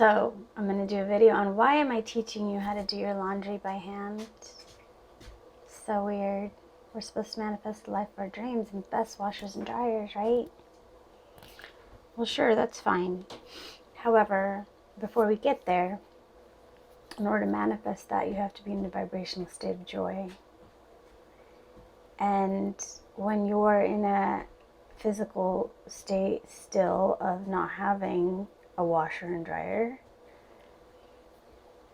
So I'm going to do a video on why am I teaching you how to do your laundry by hand. So weird. We're supposed to manifest the life of our dreams and best washers and dryers, right? Well, sure, that's fine. However, before we get there, in order to manifest that, you have to be in a vibrational state of joy. And when you're in a physical state still of not having a washer and dryer,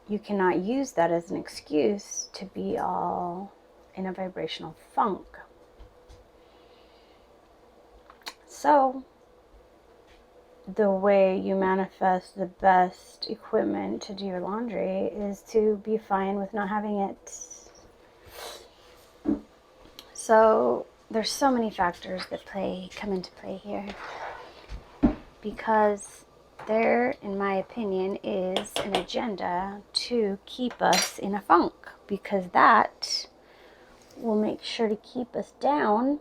you cannot use that as an excuse to be all in a vibrational funk. So, the way you manifest the best equipment to do your laundry is to be fine with not having it. So, there's so many factors that come into play here. Because there, in my opinion, is an agenda to keep us in a funk. Because that will make sure to keep us down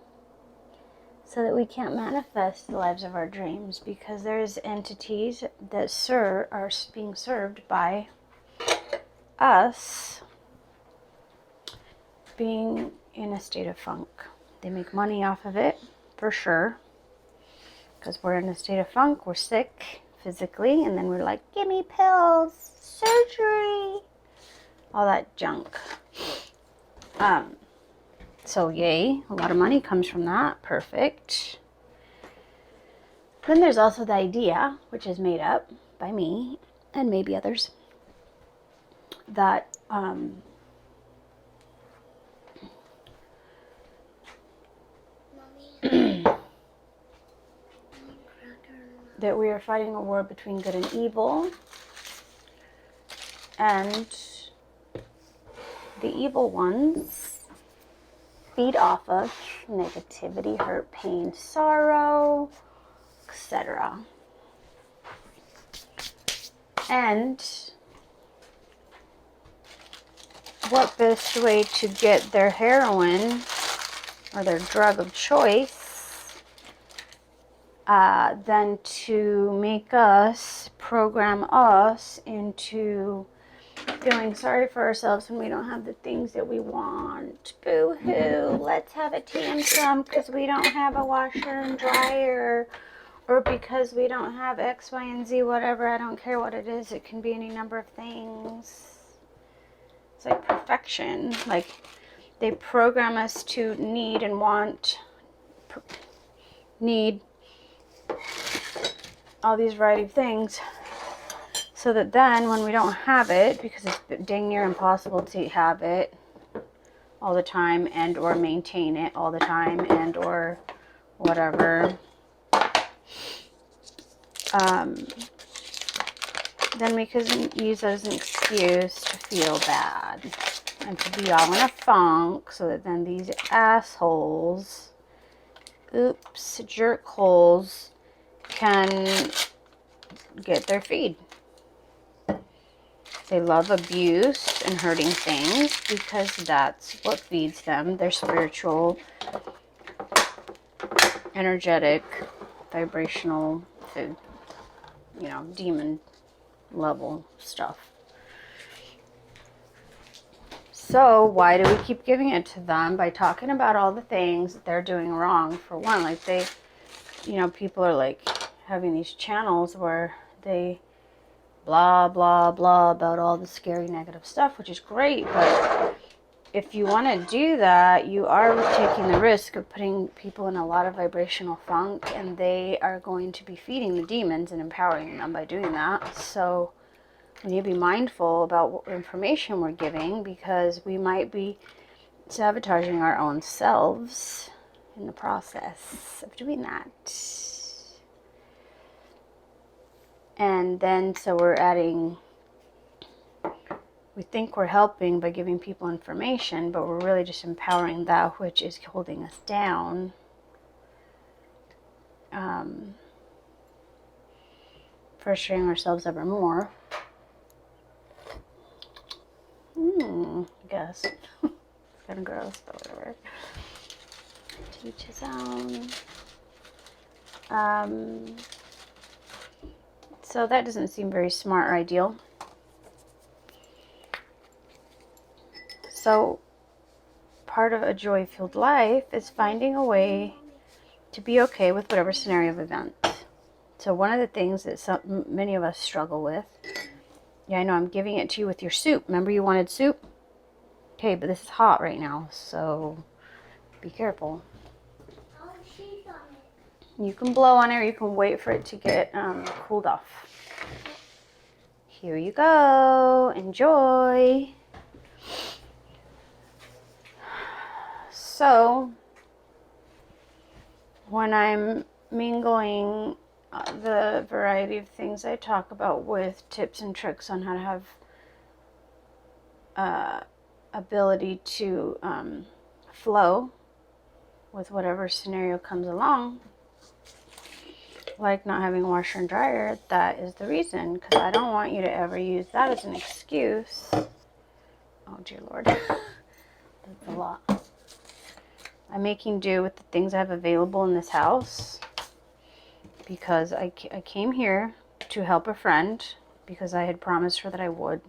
so that we can't manifest the lives of our dreams, because there's entities that are being served by us being in a state of funk. They make money off of it, for sure, because we're in a state of funk, we're sick physically, and then we're like, give me pills, surgery, all that junk. So yay, a lot of money comes from that. Perfect. Then there's also the idea, which is made up by me and maybe others, that that we are fighting a war between good and evil, and the evil ones feed off of negativity, hurt, pain, sorrow, etc. And what best way to get their heroin or their drug of choice than to make us, program us into feeling sorry for ourselves when we don't have the things that we want. Boo-hoo, let's have a tantrum because we don't have a washer and dryer, or because we don't have X, Y, and Z, whatever. I don't care what it is. It can be any number of things. It's like perfection. Like, they program us to need and want, need all these variety of things, so that then when we don't have it, because it's dang near impossible to have it all the time and or maintain it all the time and or whatever, then we can use it as an excuse to feel bad and to be all in a funk, so that then these assholes, jerkholes, can get their feed. They love abuse and hurting things because that's what feeds them their spiritual, energetic, vibrational food. You know, demon level stuff. So why do we keep giving it to them? By talking about all the things that they're doing wrong. For one, like people are like having these channels where they blah, blah, blah about all the scary negative stuff, which is great. But if you want to do that, you are taking the risk of putting people in a lot of vibrational funk, and they are going to be feeding the demons and empowering them by doing that. So we need to be mindful about what information we're giving, because we might be sabotaging our own selves in the process of doing that. And then so we think we're helping by giving people information, but we're really just empowering that which is holding us down. Frustrating ourselves ever more. I guess. It's kind of gross, but whatever. To each his own. So that doesn't seem very smart or ideal. So part of a joy-filled life is finding a way to be okay with whatever scenario of events. So one of the things that many of us struggle with, yeah, I know I'm giving it to you with your soup. Remember you wanted soup? Okay, but this is hot right now, so be careful. You can blow on it or you can wait for it to get cooled off. Here you go. Enjoy. So, when I'm mingling the variety of things I talk about with tips and tricks on how to have ability to flow with whatever scenario comes along, like not having a washer and dryer, that is the reason, because I don't want you to ever use that as an excuse. Oh dear Lord, that's a lot. I'm making do with the things I have available in this house because I came here to help a friend because I had promised her that I would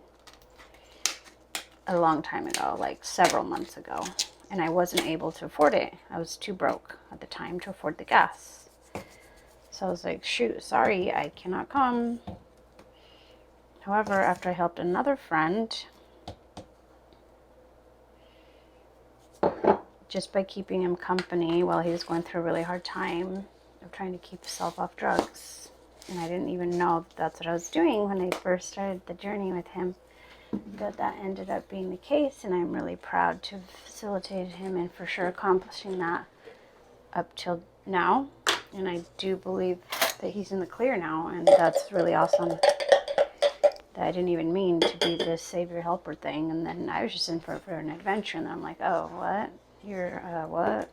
a long time ago, like several months ago, and I wasn't able to afford it. I was too broke at the time to afford the gas. So I was like, shoot, sorry, I cannot come. However, after I helped another friend, just by keeping him company while he was going through a really hard time of trying to keep himself off drugs, and I didn't even know that's what I was doing when I first started the journey with him, that ended up being the case, and I'm really proud to have facilitated him and for sure accomplishing that up till now. And I do believe that he's in the clear now, and that's really awesome. That I didn't even mean to be this savior helper thing, and then I was just in for an adventure, and then I'm like, oh, what? You're, what?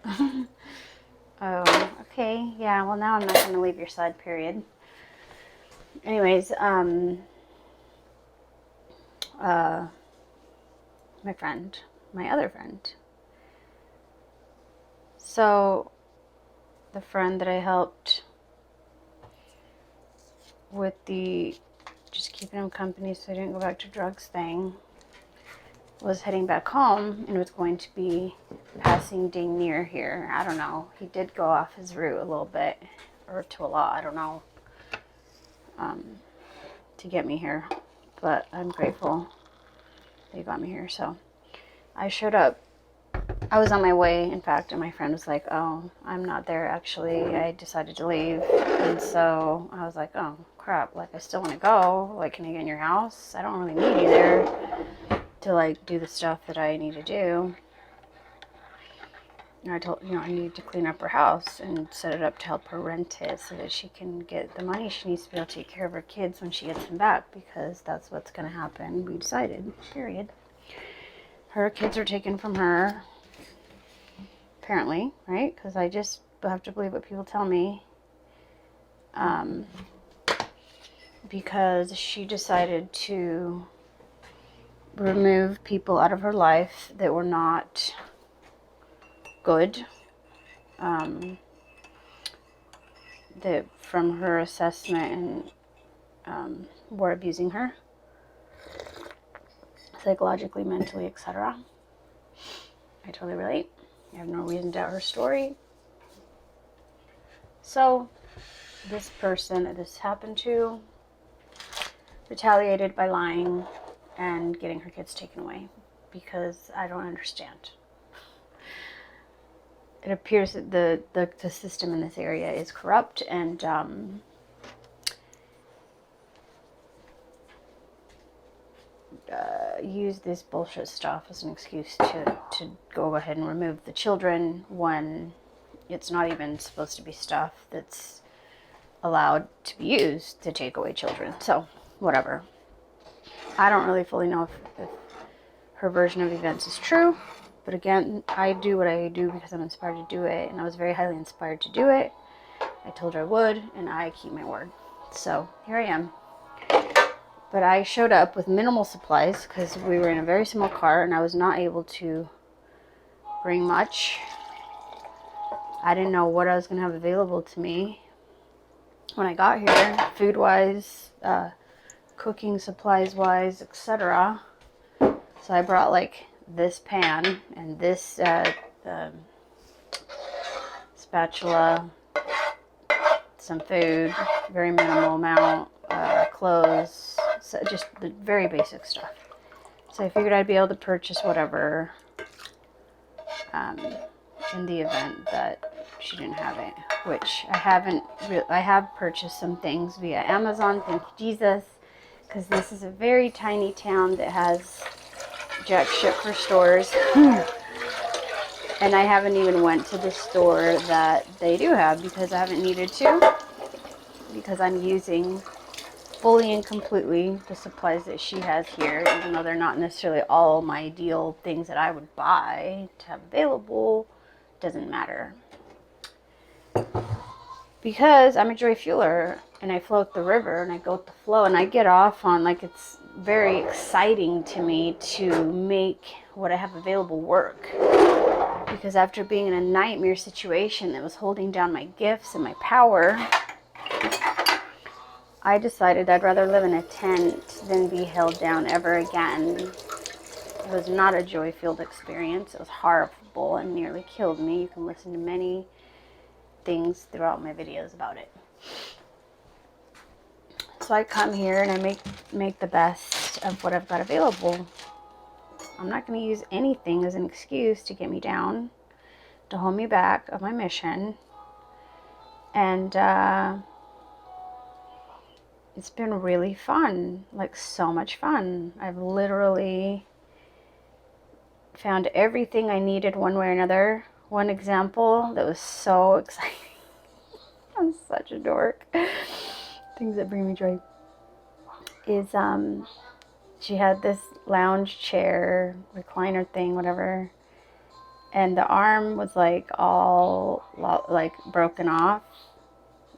Oh, okay, yeah, well now I'm not going to leave your side, period. Anyways, my other friend. So, the friend that I helped with the just keeping him company so I didn't go back to drugs thing was heading back home and was going to be passing dang near here. I don't know. He did go off his route a little bit, or to a lot, I don't know, to get me here. But I'm grateful they got me here. So I showed up. I was on my way, in fact, and my friend was like, oh, I'm not there actually. I decided to leave. And so I was like, oh, crap. Like, I still want to go. Like, can I get in your house? I don't really need you there to, like, do the stuff that I need to do. And I told, I need to clean up her house and set it up to help her rent it so that she can get the money she needs to be able to take care of her kids when she gets them back, because that's what's going to happen. We decided, period. Her kids are taken from her, apparently, right? Because I just have to believe what people tell me. Because she decided to remove people out of her life that were not good. That from her assessment and were abusing her psychologically, mentally, etc. I totally relate. I have no reason to doubt her story. So this person that this happened to retaliated by lying and getting her kids taken away, because I don't understand. It appears that the system in this area is corrupt, and use this bullshit stuff as an excuse to go ahead and remove the children when it's not even supposed to be stuff that's allowed to be used to take away children. So, whatever. I don't really fully know if her version of events is true. But again, I do what I do because I'm inspired to do it. And I was very highly inspired to do it. I told her I would, and I keep my word. So, here I am. But I showed up with minimal supplies because we were in a very small car and I was not able to bring much. I didn't know what I was going to have available to me. when I got here, food-wise, cooking supplies-wise, etc. So I brought like this pan and this spatula, some food, very minimal amount, clothes, so just the very basic stuff. So I figured I'd be able to purchase whatever in the event that she didn't have it, which I haven't. I have purchased some things via Amazon, thank you Jesus, because this is a very tiny town that has jack shit for stores. And I haven't even went to the store that they do have because I haven't needed to, because I'm using fully and completely the supplies that she has here, even though they're not necessarily all my ideal things that I would buy to have available. Doesn't matter, because I'm a joy fueler and I float the river and I go with the flow, and I get off on, like, it's very exciting to me to make what I have available work. Because after being in a nightmare situation that was holding down my gifts and my power, I decided I'd rather live in a tent than be held down ever again. It was not a joy-filled experience. It was horrible and nearly killed me. You can listen to many things throughout my videos about it. So I come here and I make the best of what I've got available. I'm not going to use anything as an excuse to get me down, to hold me back of my mission. And it's been really fun, like so much fun. I've literally found everything I needed one way or another. One example that was so exciting. I'm such a dork. Things that bring me joy is she had this lounge chair, recliner thing, whatever, and the arm was like all like broken off.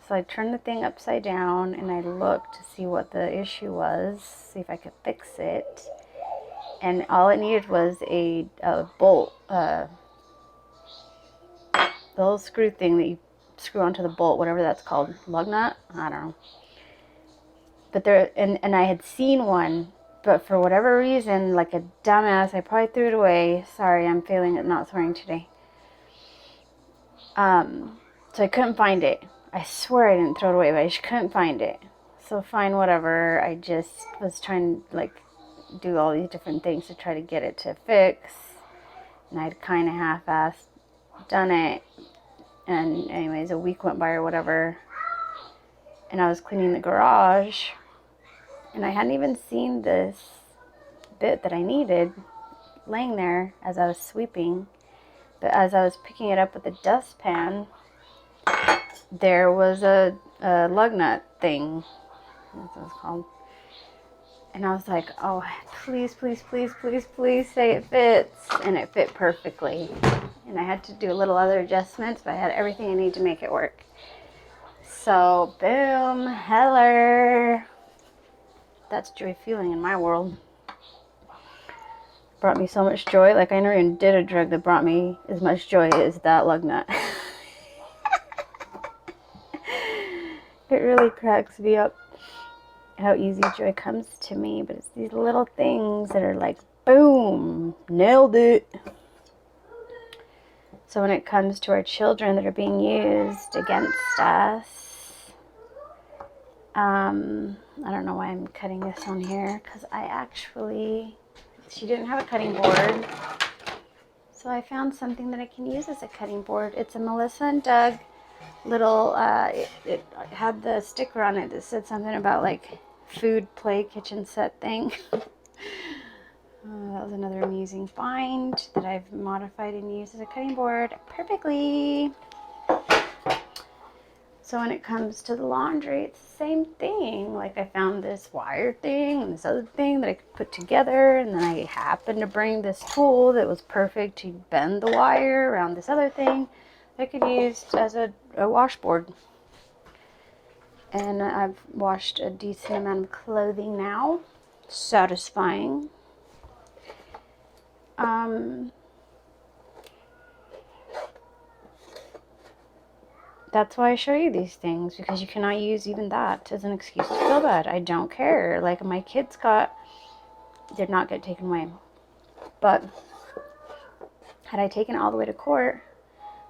So I turned the thing upside down and I looked to see what the issue was, see if I could fix it. And all it needed was a bolt, the little screw thing that you screw onto the bolt, whatever that's called, lug nut, I don't know. But there, and I had seen one, but for whatever reason, like a dumbass, I probably threw it away. Sorry, I'm failing at not swearing today. So I couldn't find it. I swear I didn't throw it away, but I just couldn't find it. So fine, whatever. I just was trying to, like, do all these different things to try to get it to fix. And I'd kind of half-assed done it. And anyways, a week went by or whatever. And I was cleaning the garage. And I hadn't even seen this bit that I needed laying there as I was sweeping. But as I was picking it up with the dustpan, there was a lug nut thing. That's what it's called. And I was like, oh, please, please, please, please, please say it fits. And it fit perfectly. And I had to do a little other adjustments, but I had everything I need to make it work. So, boom, heller. That's joy feeling in my world. Brought me so much joy. Like, I never even did a drug that brought me as much joy as that lug nut. It really cracks me up how easy joy comes to me, but it's these little things that are like, boom, nailed it. So when it comes to our children that are being used against us, I don't know why I'm cutting this on here, because she didn't have a cutting board, so I found something that I can use as a cutting board. It's a Melissa and Doug little, it had the sticker on it that said something about like food play kitchen set thing. That was another amusing find that I've modified and used as a cutting board perfectly. So when it comes to the laundry, it's the same thing. Like, I found this wire thing and this other thing that I could put together, and then I happened to bring this tool that was perfect to bend the wire around this other thing that I could use as a washboard. And I've washed a decent amount of clothing now. Satisfying. That's why I show you these things, because you cannot use even that as an excuse to feel bad. I don't care. Like, my kids did not get taken away. But had I taken it all the way to court,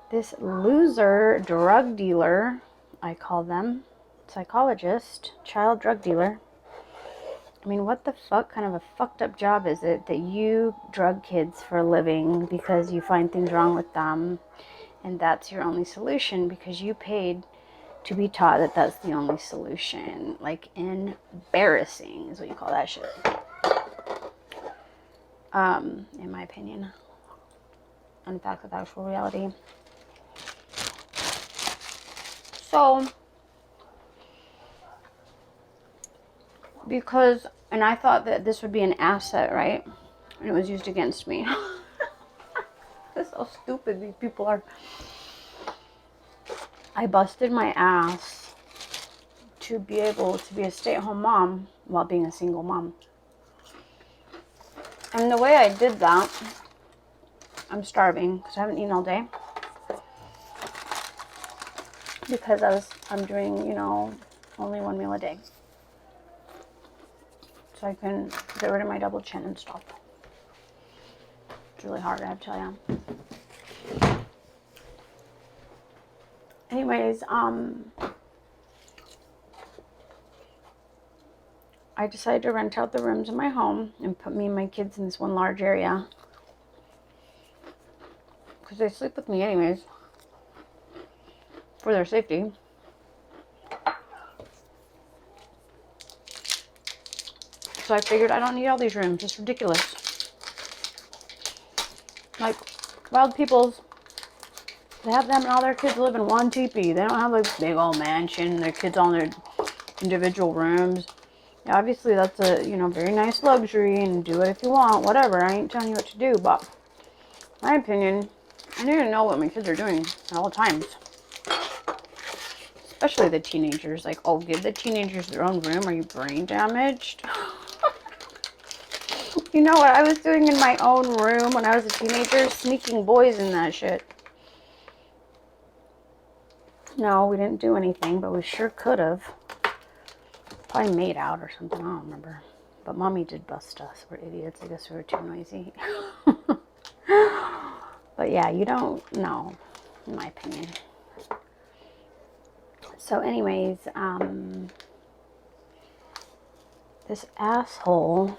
this loser drug dealer, I call them, psychologist, child drug dealer. I mean, what the fuck kind of a fucked up job is it that you drug kids for a living because you find things wrong with them, and that's your only solution because you paid to be taught that that's the only solution? Like, embarrassing is what you call that shit. In my opinion. In fact, with actual reality. So, because, and I thought that this would be an asset, right? And it was used against me. That's how stupid these people are. I busted my ass to be able to be a stay-at-home mom while being a single mom. And the way I did that, I'm starving because I haven't eaten all day. Because I'm doing, only one meal a day. So I can get rid of my double chin and stuff. It's really hard, I have to tell you. Anyways, I decided to rent out the rooms in my home and put me and my kids in this one large area. Because they sleep with me anyways. For their safety. So I figured I don't need all these rooms. It's ridiculous. Like, wild peoples, they have them and all their kids live in one teepee. They don't have like big old mansion. Their kids all in their individual rooms. Yeah, obviously that's a, very nice luxury and do it if you want. Whatever. I ain't telling you what to do. But, in my opinion, I need to know what my kids are doing at all times. Especially the teenagers. Like, oh, give the teenagers their own room. Are you brain damaged? You know what I was doing in my own room when I was a teenager? Sneaking boys in that shit. No, we didn't do anything, but we sure could have. Probably made out or something. I don't remember. But Mommy did bust us. We're idiots. I guess we were too noisy. But yeah, you don't know, in my opinion. So anyways, this asshole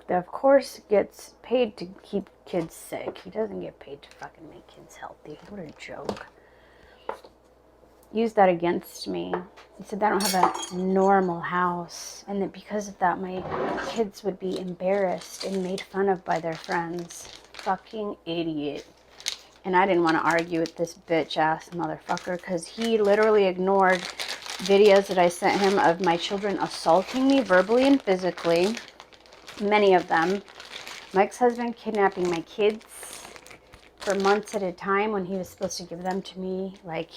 that of course gets paid to keep kids sick. He doesn't get paid to fucking make kids healthy. What a joke. Used that against me. He said that I don't have a normal house, and that because of that my kids would be embarrassed and made fun of by their friends. Fucking idiot. And I didn't want to argue with this bitch ass motherfucker because he literally ignored videos that I sent him of my children assaulting me verbally and physically. Many of them. My ex-husband kidnapping my kids for months at a time when he was supposed to give them to me. Like,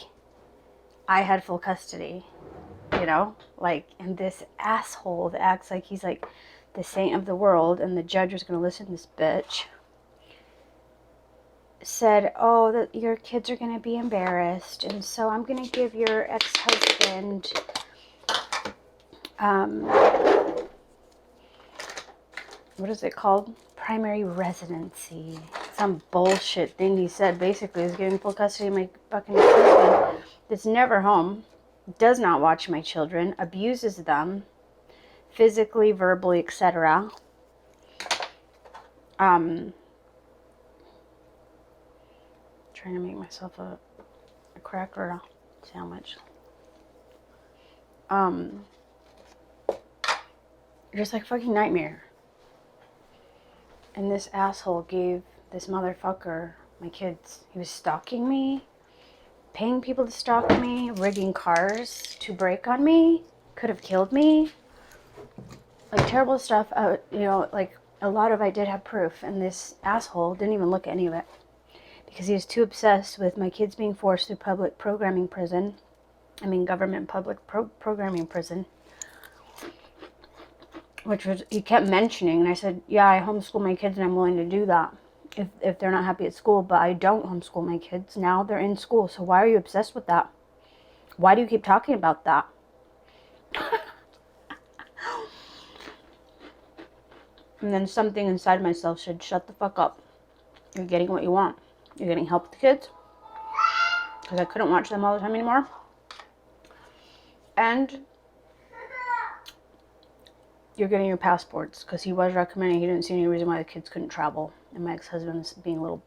I had full custody, and this asshole that acts like he's like the saint of the world and the judge was going to listen to this bitch said, oh, that your kids are going to be embarrassed, and so I'm going to give your ex-husband what is it called? Primary residency. Some bullshit thing he said. Basically, he's giving full custody of my fucking husband that's never home, does not watch my children, abuses them, physically, verbally, etc. Trying to make myself a cracker sandwich. Just like fucking nightmare. And this asshole gave this motherfucker my kids. He was stalking me, paying people to stalk me, rigging cars to break on me, could have killed me. Like, terrible stuff. Like, a lot of I did have proof, and this asshole didn't even look at any of it because he was too obsessed with my kids being forced through public programming prison. Government public programming prison. Which was, he kept mentioning, and I said, yeah, I homeschool my kids and I'm willing to do that if they're not happy at school, but I don't homeschool my kids. Now they're in school, so why are you obsessed with that? Why do you keep talking about that? And then something inside myself said, shut the fuck up. You're getting what you want. You're getting help with the kids. Because I couldn't watch them all the time anymore. And you're getting your passports. Because he was recommending, he didn't see any reason why the kids couldn't travel. And my ex-husband's being a little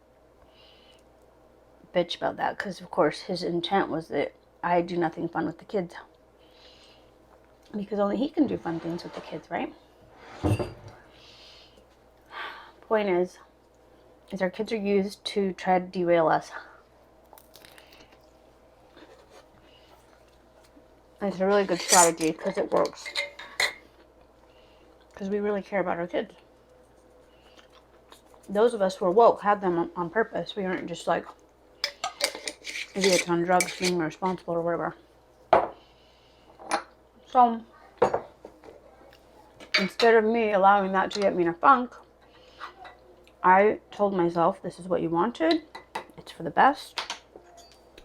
bitch about that. Because, of course, his intent was that I do nothing fun with the kids. Because only he can do fun things with the kids, right? Point is our kids are used to try to derail us. And it's a really good strategy because it works. Because we really care about our kids. Those of us who are woke had them on purpose. We aren't just like idiots on drugs being irresponsible or whatever. So, instead of me allowing that to get me in a funk, I told myself, this is what you wanted. It's for the best.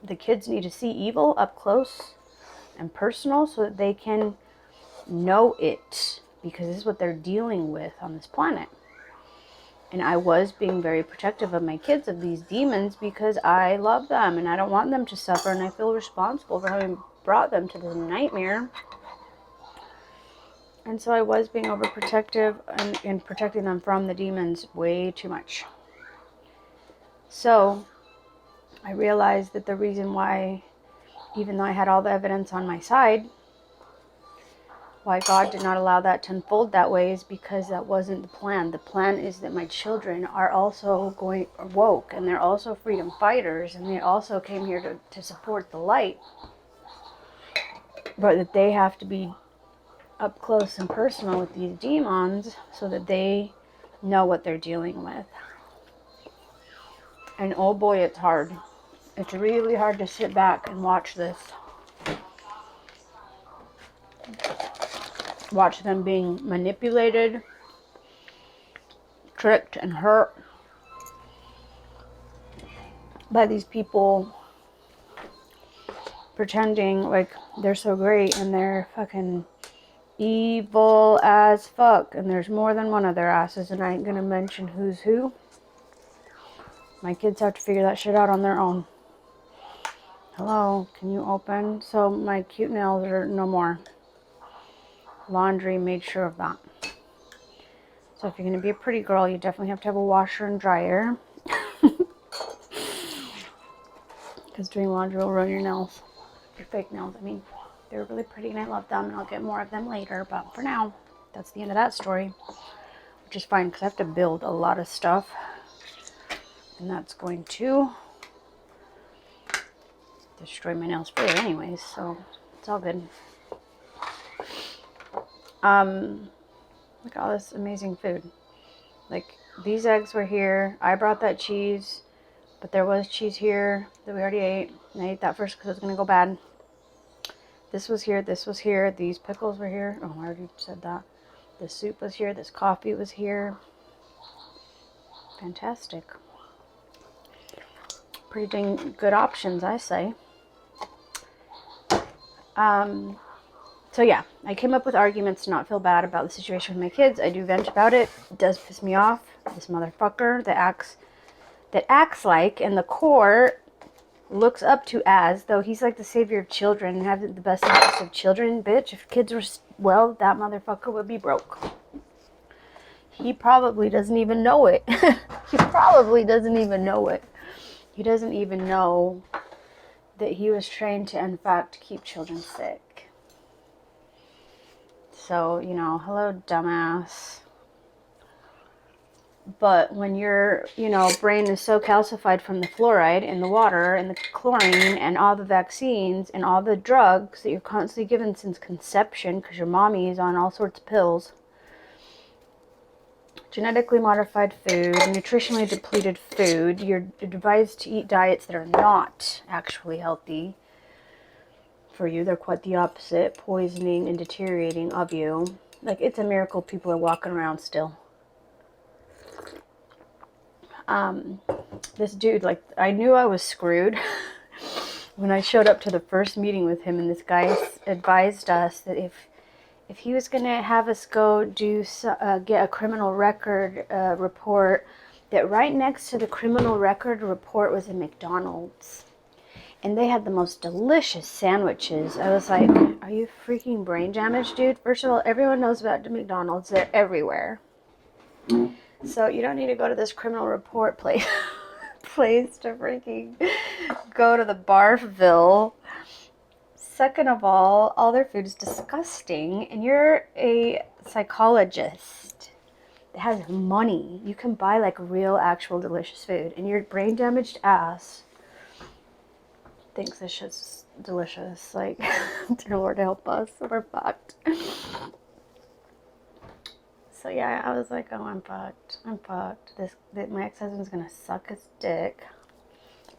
The kids need to see evil up close and personal so that they can know it. Because this is what they're dealing with on this planet. And I was being very protective of my kids, of these demons, because I love them and I don't want them to suffer, and I feel responsible for having brought them to this nightmare. And so I was being overprotective and protecting them from the demons way too much. So I realized that the reason why, even though I had all the evidence on my side, why God did not allow that to unfold that way is because that wasn't the plan. The plan is that my children are also woke, and they're also freedom fighters, and they also came here to support the light. But that they have to be up close and personal with these demons so that they know what they're dealing with. And oh boy, it's hard. It's really hard to sit back and watch this. Watch them being manipulated, tricked, and hurt by these people pretending like they're so great and they're fucking evil as fuck. And there's more than one of their asses, and I ain't gonna mention who's who. My kids have to figure that shit out on their own. Hello, can you open? So my cute nails are no more. Laundry made sure of that. So if you're going to be a pretty girl, you definitely have to have a washer and dryer. Because doing laundry will ruin your nails. Your fake nails, I mean. They're really pretty and I love them, and I'll get more of them later. But for now, that's the end of that story. Which is fine, because I have to build a lot of stuff. And that's going to destroy my nails further anyways. So it's all good. Look at all this amazing food. Like, these eggs were here. I brought that cheese, but there was cheese here that we already ate. And I ate that first because it was going to go bad. This was here. This was here. These pickles were here. Oh, I already said that. The soup was here. This coffee was here. Fantastic. Pretty dang good options, I say. So yeah, I came up with arguments to not feel bad about the situation with my kids. I do vent about it. It does piss me off. This motherfucker that acts like, in the core, looks up to as though he's like the savior of children and have the best interest of children. Bitch, if kids were well, that motherfucker would be broke. He probably doesn't even know it. He probably doesn't even know it. He doesn't even know that he was trained to, in fact, keep children sick. So, you know, hello, dumbass. But when your, brain is so calcified from the fluoride in the water and the chlorine and all the vaccines and all the drugs that you're constantly given since conception, because your mommy is on all sorts of pills, genetically modified food, nutritionally depleted food, you're advised to eat diets that are not actually healthy for you. They're quite the opposite, poisoning and deteriorating of you. Like, it's a miracle people are walking around still. This dude, like, I knew I was screwed when I showed up to the first meeting with him, and this guy advised us that if he was going to have us go get a criminal record report, that right next to the criminal record report was a McDonald's. And they had the most delicious sandwiches. I was like, are you freaking brain damaged, dude? First of all, everyone knows about the McDonald's. They're everywhere. So you don't need to go to this criminal report place to freaking go to the Barfville. Second of all their food is disgusting. And you're a psychologist that has money. You can buy like real, actual, delicious food. And your brain damaged ass thinks this shit's delicious. Like, dear Lord help us, we're fucked. So yeah, I was like, oh, I'm fucked. My ex-husband's gonna suck his dick,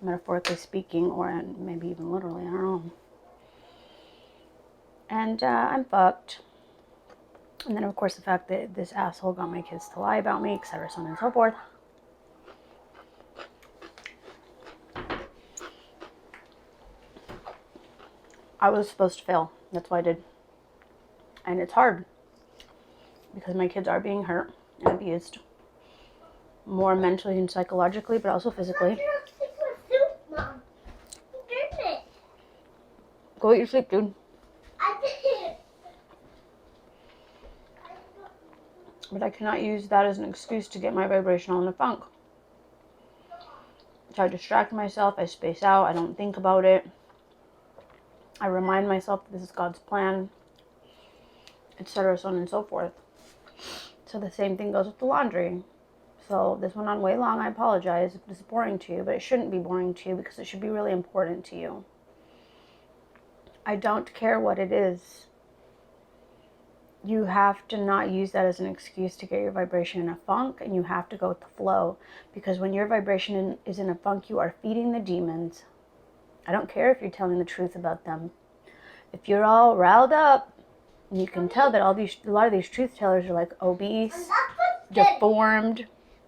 metaphorically speaking, or maybe even literally, I don't know. And I'm fucked. And then of course the fact that this asshole got my kids to lie about me, etc., so on and so forth. I was supposed to fail. That's why I did. And it's hard. Because my kids are being hurt and abused. More mentally and psychologically, but also physically. Mom. You did it. Go eat your sleep, dude. I did. But I cannot use that as an excuse to get my vibrational in the funk. So I distract myself, I space out, I don't think about it. I remind myself that this is God's plan, etc., so on and so forth. So the same thing goes with the laundry. So this went on way long, I apologize if it's boring to you, but it shouldn't be boring to you because it should be really important to you. I don't care what it is. You have to not use that as an excuse to get your vibration in a funk, and you have to go with the flow. Because when your vibration is in a funk, you are feeding the demons. I don't care if you're telling the truth about them. If you're all riled up, and you can tell that a lot of these truth tellers are like obese, deformed.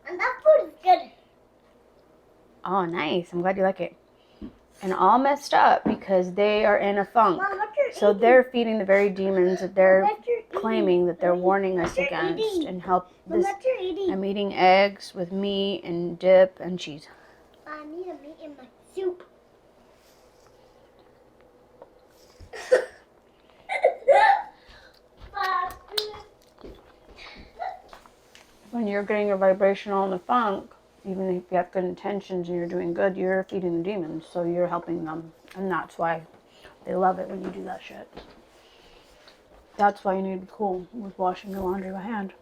And that food is good. Oh, nice. I'm glad you like it. And all messed up because they are in a funk. Mom, what you're So eating? they're feeding the very demons that they're What you're eating? claiming that they're warning us What you're against. eating? And help Mom, this. what you're eating? I'm eating eggs with meat and dip and cheese. I need a meat in my soup. When you're getting your vibrational in the funk, even if you have good intentions and you're doing good, you're feeding the demons. So you're helping them. And that's why they love it when you do that shit. That's why you need to be cool with washing your laundry by hand.